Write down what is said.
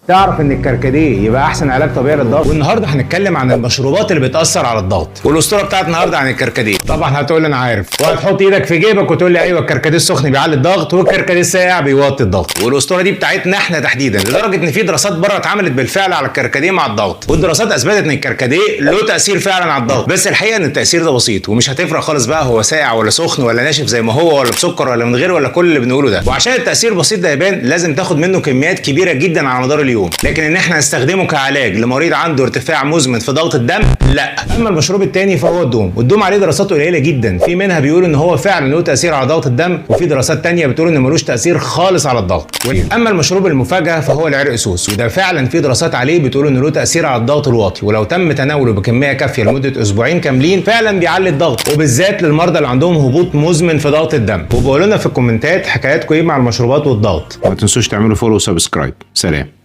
تعرف ان الكركديه يبقى احسن علاج طبيعي للضغط. والنهارده هنتكلم عن المشروبات اللي بتاثر على الضغط، والاسطوره بتاعت النهارده عن الكركديه. طبعا هتقول لي انا عارف، وهتحط ايدك في جيبك وتقول لي ايوه الكركديه السخن بيعلي الضغط والكركديه الساقع بيوطي الضغط. والاسطوره دي بتاعتنا احنا تحديدا، لدرجه ان في دراسات بره اتعملت بالفعل على الكركديه مع الضغط، والدراسات اثبتت ان الكركديه له تاثير فعلا على الضغط، بس الحقيقه ان التاثير ده بسيط ومش هتفرق خالص بقى هو ساقع ولا سخن ولا ناشف زي ما هو ولا بسكر ولا من غير ولا كل اللي بنقوله ده. وعشان التاثير البسيط ده يبان لازم تاخد منه كميات كبيره جدا على مدار اليوم، لكن ان احنا نستخدمه كعلاج لمريض عنده ارتفاع مزمن في ضغط الدم لا. اما المشروب الثاني فهو الدوم، والدوم عليه دراسات قليله جدا، في منها بيقولوا ان هو فعلا له تاثير على ضغط الدم، وفي دراسات ثانيه بتقول ان ملوش تاثير خالص على الضغط. اما المشروب المفاجاه فهو العرق سوس، وده فعلا في دراسات عليه بتقول انه له تاثير على الضغط الواطي، ولو تم تناوله بكميه كافيه لمده اسبوعين كاملين فعلا بيعلي الضغط، وبالذات للمرضى اللي عندهم هبوط مزمن في ضغط الدم. وبقولوا لنا في الكومنتات حكاياتكم ايه مع المشروبات والضغط. ما تنسوش تعملوا فولو وسبسكرايب. سلام.